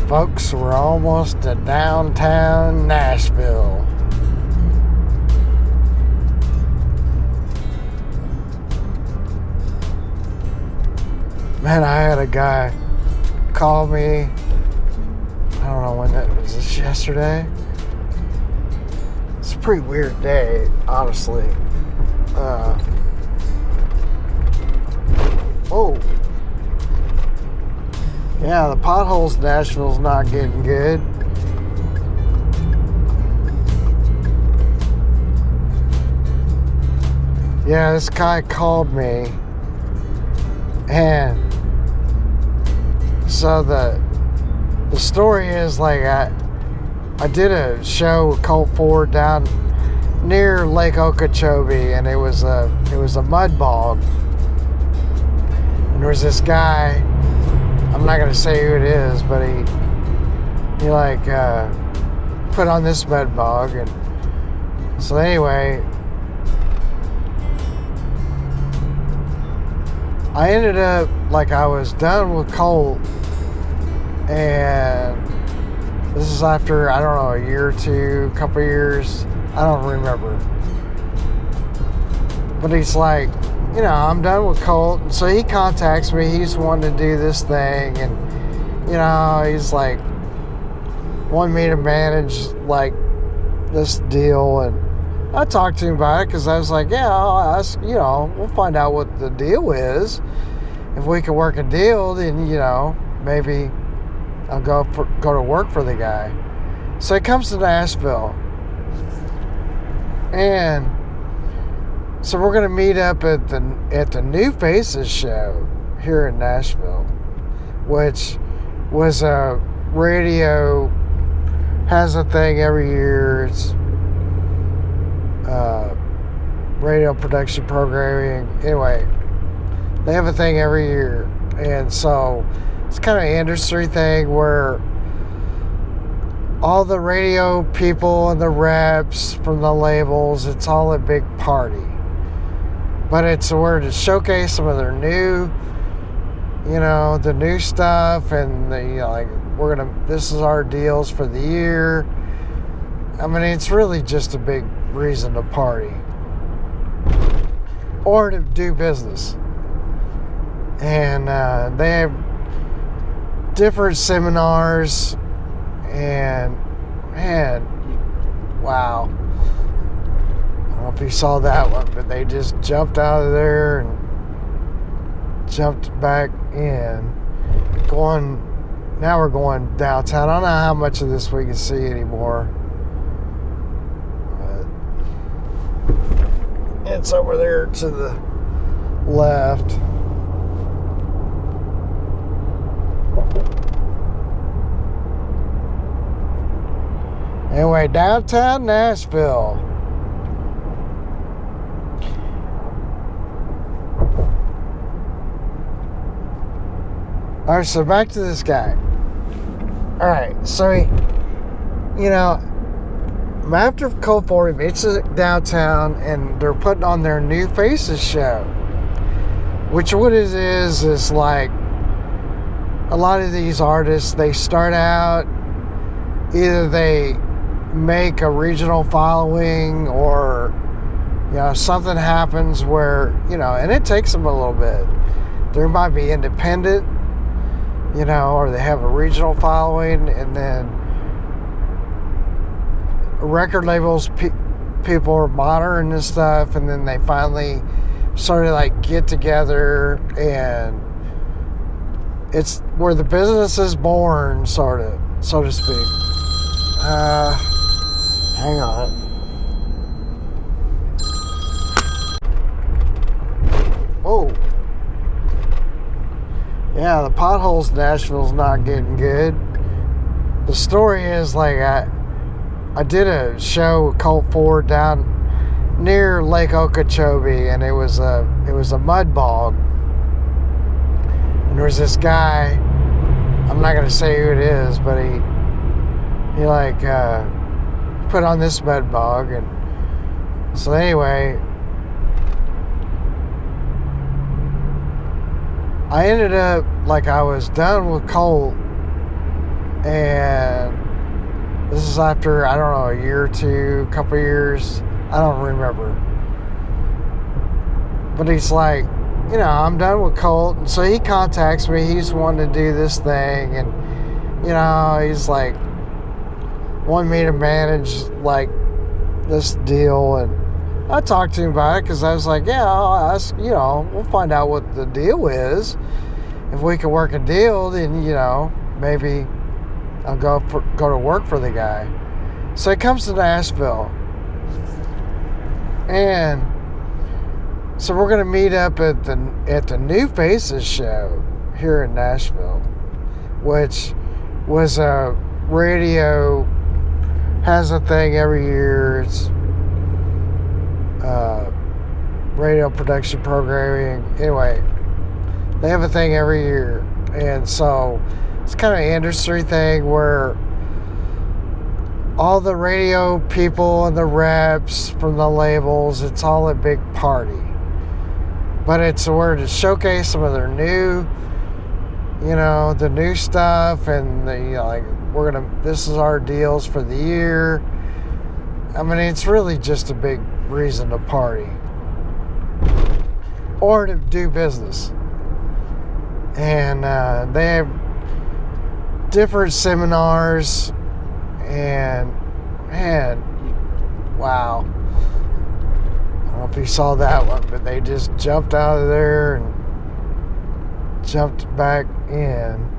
folks, we're almost to downtown Nashville. Man, I had a guy call me, I don't know when that was, this yesterday? It's a pretty weird day, honestly. Oh. Yeah, the potholes in Nashville's not getting good. Yeah, this guy called me, and so the story is, like, I did a show with Colt Ford down near Lake Okeechobee, and it was a mud bog, and there was this guy. I'm not gonna say who it is, but he put on this mud bog, and so anyway, I ended up, like, I was done with Colt, and this is after, I don't know, a year or two, a couple years, I don't remember. But he's like, I'm done with Colt. And so he contacts me. He's wanting to do this thing. And, he's like, wanting me to manage, like, this deal. And I talked to him about it because I was like, yeah, I'll ask, we'll find out what the deal is. If we can work a deal, then, maybe I'll go to work for the guy. So he comes to Nashville. And so we're going to meet up at the New Faces show here in Nashville, which was a radio, has a thing every year. It's radio production programming. Anyway, they have a thing every year. And so it's kind of an industry thing where all the radio people and the reps from the labels, it's all a big party. But it's where to showcase some of their new, the new stuff, and this is our deals for the year. I mean, it's really just a big reason to party or to do business. And they have different seminars, and man, wow. I don't know if you saw that one, but they just jumped out of there and jumped back in. Now we're going downtown. I don't know how much of this we can see anymore. But it's over there to the left. Anyway, downtown Nashville. Alright, so back to this guy. Alright, so after Colt Ford, he meets downtown, and they're putting on their New Faces show. Which what it is like, a lot of these artists, they start out, either they make a regional following, or something happens where, and it takes them a little bit. They might be independent, or they have a regional following, and then record labels, people are monitoring this stuff, and then they finally sort of like get together, and it's where the business is born, sort of, so to speak. Hang on. Oh. Yeah, the potholes in Nashville's not getting good. The story is, like, I did a show with Colt Ford down near Lake Okeechobee, and it was a mud bog. And there was this guy, I'm not gonna say who it is, but he put on this mud bog, and so anyway, I ended up, like, I was done with Colt, And this is after, I don't know, a year or two, a couple years. I don't remember. But he's like, I'm done with Colt. And so he contacts me. He's wanting to do this thing. And, he's like, wanting me to manage, like, this deal. And I talked to him about it because I was like, yeah, I'll ask, we'll find out what the deal is. If we can work a deal, then, maybe I'll go to work for the guy. So he comes to Nashville. And so we're going to meet up at the New Faces show here in Nashville, which was a radio, has a thing every year. It's radio production programming. Anyway, they have a thing every year. And so it's kind of an industry thing where all the radio people and the reps from the labels, it's all a big party. But it's where to showcase some of their new, the new stuff, and this is our deals for the year. I mean, it's really just a big reason to party or to do business. And they have different seminars, and man, wow. I don't know if you saw that one, but they just jumped out of there and jumped back in.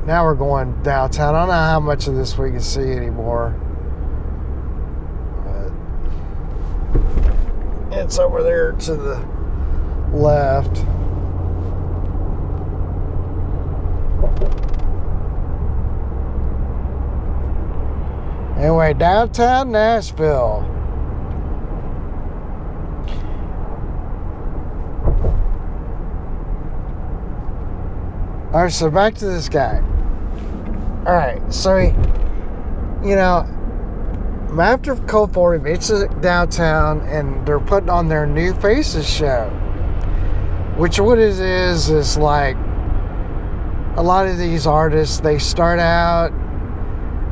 Now we're going downtown. I don't know how much of this we can see anymore. But it's over there to the left. Anyway, downtown Nashville. Alright, so back to this guy. Alright, so he, after Cold 40 meets downtown, and they're putting on their New Faces show. Which what it is like a lot of these artists, they start out,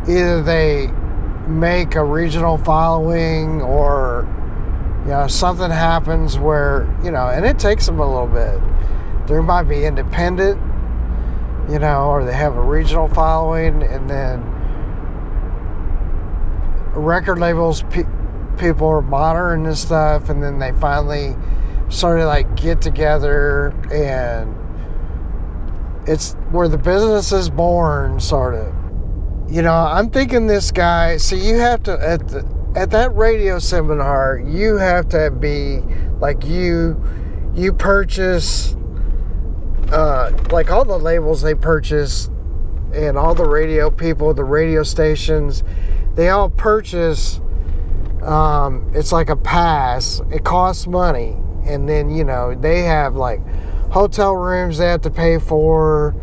either they make a regional following, or something happens where and it takes them a little bit. They might be independent, or they have a regional following, and then record labels people are monitoring this stuff, and then they finally sort of get together, and it's where the business is born, sort of. I'm thinking this guy, so you have to, at that radio seminar, you have to be, you purchase, all the labels they purchase, and all the radio people, the radio stations, they all purchase, it's like a pass. It costs money. And then, they have, hotel rooms they have to pay for.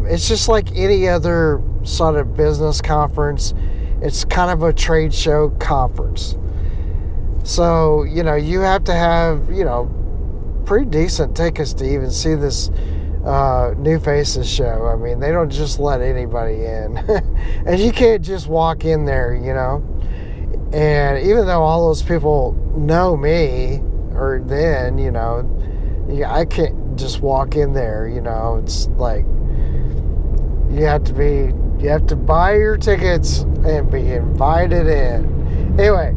It's just like any other sort of business conference. It's kind of a trade show conference. So, you have to have, pretty decent tickets to even see this New Faces show. I mean, they don't just let anybody in. And you can't just walk in there, And even though all those people know me, or then, I can't just walk in there, It's like you have to buy your tickets and be invited in. Anyway,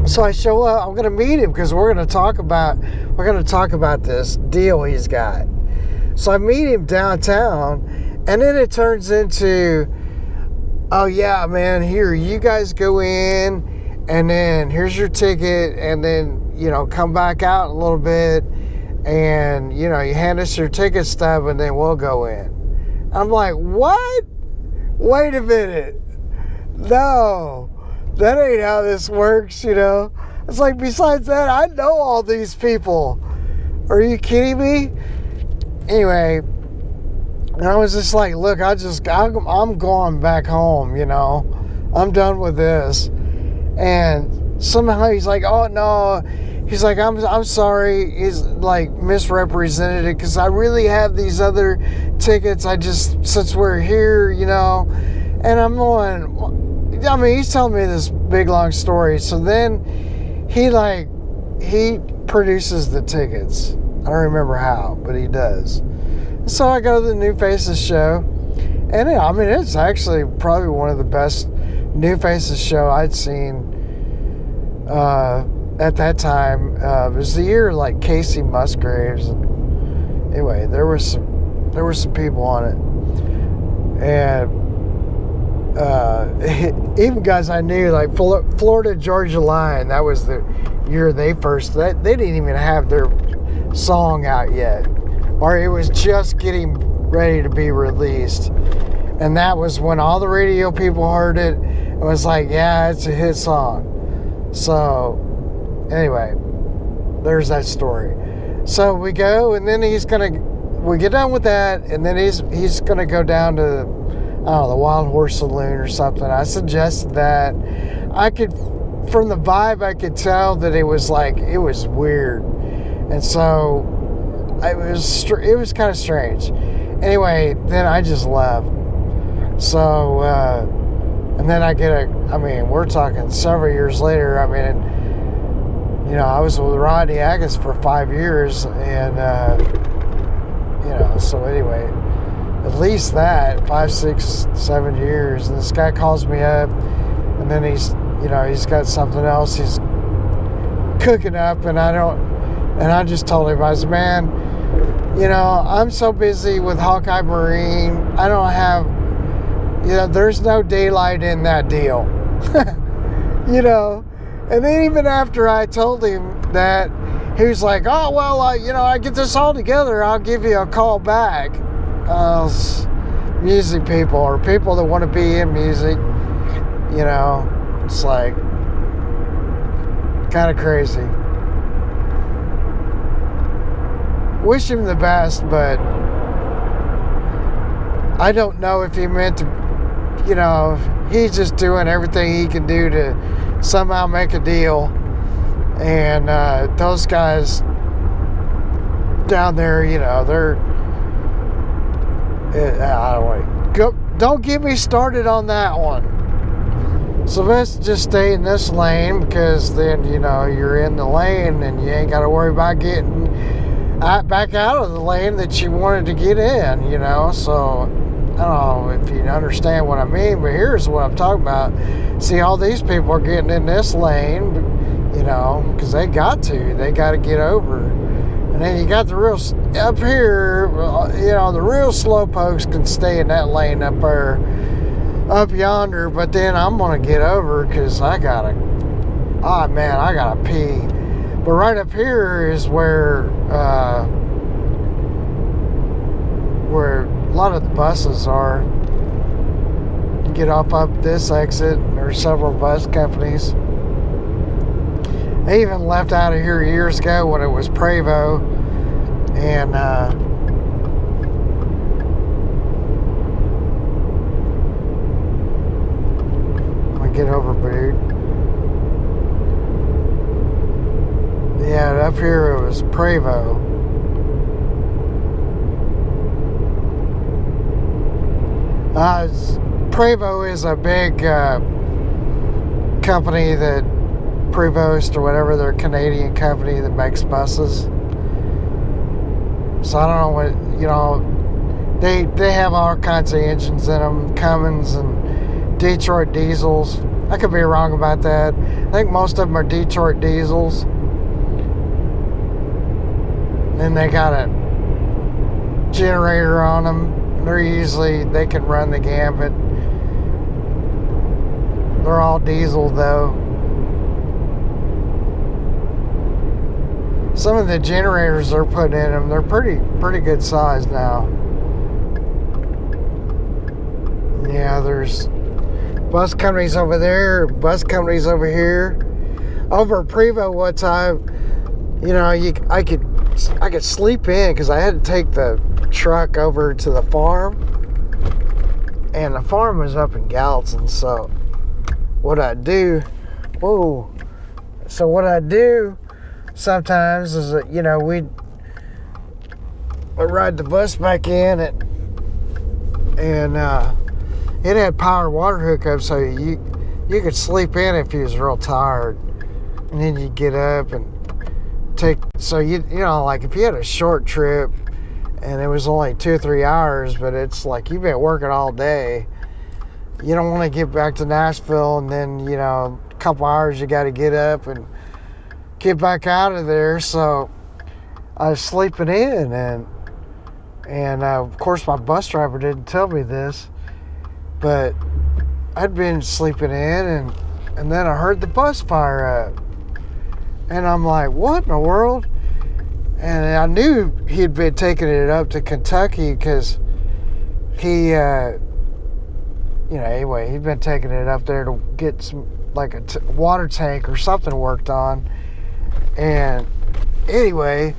so I show up. I'm gonna meet him because we're gonna talk about this deal he's got. So I meet him downtown, and then it turns into, oh yeah, man, here, you guys go in, and then here's your ticket, and then come back out a little bit, and you hand us your ticket stub, and then we'll go in. I'm like, what? Wait a minute. No, that ain't how this works, It's like, besides that, I know all these people. Are you kidding me? Anyway, and I was just like, look, I'm going back home, I'm done with this. And somehow he's like, oh no, he's like, I'm sorry. He's like misrepresented it because I really have these other tickets. Since we're here, and I'm going, I mean, he's telling me this big long story. So then he produces the tickets. I don't remember how, but he does. So I go to the New Faces show, and I mean, it's actually probably one of the best New Faces show I'd seen at that time. It was the year like Casey Musgraves, and anyway, there were some people on it, and even guys I knew, like Florida Georgia Line. That was the year they didn't even have their song out yet, or it was just getting ready to be released, and that was when all the radio people heard it and was like, yeah, it's a hit song. So anyway, there's that story. So we go, and then we get done with that, and then he's gonna go down to, I don't know, the Wild Horse Saloon or something. I suggested that. From the vibe, I could tell that it was weird. And so it was kind of strange. Anyway, then I just left. So, and then we're talking several years later. I mean, I was with Rodney Agus for 5 years. And, so anyway, at least that, 5, 6, 7 years. And this guy calls me up, and then he's got something else he's cooking up, and I just told him, I said, man, I'm so busy with Hawkeye Marine. I don't have, there's no daylight in that deal. And then even after I told him that, he was like, oh, well, I get this all together, I'll give you a call back. Music people, or people that want to be in music, it's like kind of crazy. Wish him the best, but I don't know if he meant to, he's just doing everything he can do to somehow make a deal. And those guys down there, don't get me started on that one. So let's just stay in this lane, because then, you're in the lane and you ain't got to worry about getting back out of the lane that you wanted to get in, So I don't know if you understand what I mean, but here's what I'm talking about. See, all these people are getting in this lane, because they got to get over. And then you got the real, up here, the real slow pokes can stay in that lane up there, up yonder, but then I'm going to get over because I got to pee. But right up here is where a lot of the buses are. You get off up this exit, there's several bus companies. They even left out of here years ago when it was Prevost, and get over, dude. Yeah, up here it was Prevost. Prevost is a big company, that Prevost or whatever, they're a Canadian company that makes buses. So I don't know what, they have all kinds of engines in them, Cummins and Detroit diesels. I could be wrong about that. I think most of them are Detroit diesels. Then they got a generator on them. They can run the gambit. They're all diesel though. Some of the generators they're putting in them, they're pretty good size now. Yeah, there's bus companies over there, bus companies over here. Over at Prevost one time, I could sleep in because I had to take the truck over to the farm, and the farm was up in Gallatin. So what I do sometimes is that, you know, we'd ride the bus back in and it had power water hookup, so you could sleep in if you was real tired, and then you get up and so you know, like if you had a short trip and it was only 2 or 3 hours, but it's like you've been working all day, you don't want to get back to Nashville and then, you know, a couple hours you got to get up and get back out of there. So I was sleeping in, and of course my bus driver didn't tell me this, but I'd been sleeping in, and then I heard the bus fire up, and I'm like, what in the world? And I knew he'd been taking it up to Kentucky because he, you know, anyway, he'd been taking it up there to get some, like a water tank or something worked on. And anyway,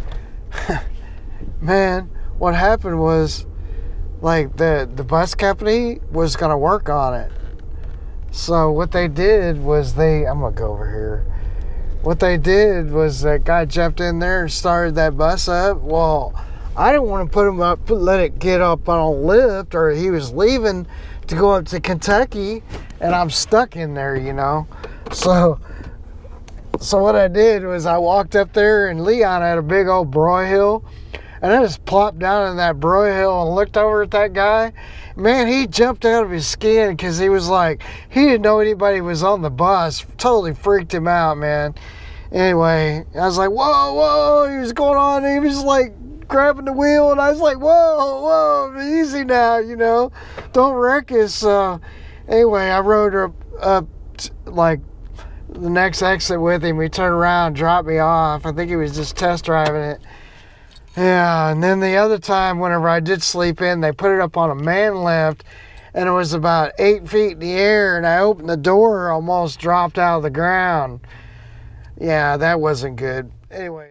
man, what happened was, like, the bus company was going to work on it. So what they did was I'm going to go over here. What they did was that guy jumped in there and started that bus up. Well, I didn't want to put him up, let it get up on a lift, or he was leaving to go up to Kentucky, and I'm stuck in there, you know. So what I did was I walked up there, and Leon had a big old broyhill, and I just plopped down in that broyhill and looked over at that guy. Man, he jumped out of his skin because he was like, he didn't know anybody was on the bus. Totally freaked him out, man. Anyway, I was like, whoa, he was going on. He was like grabbing the wheel, and I was like, whoa, easy now, you know. Don't wreck us. So anyway, I rode up like the next exit with him. He turned around, dropped me off. I think he was just test driving it. Yeah, and then the other time, whenever I did sleep in, they put it up on a man lift, and it was about 8 feet in the air, and I opened the door, almost dropped out of the ground. Yeah, that wasn't good. Anyway.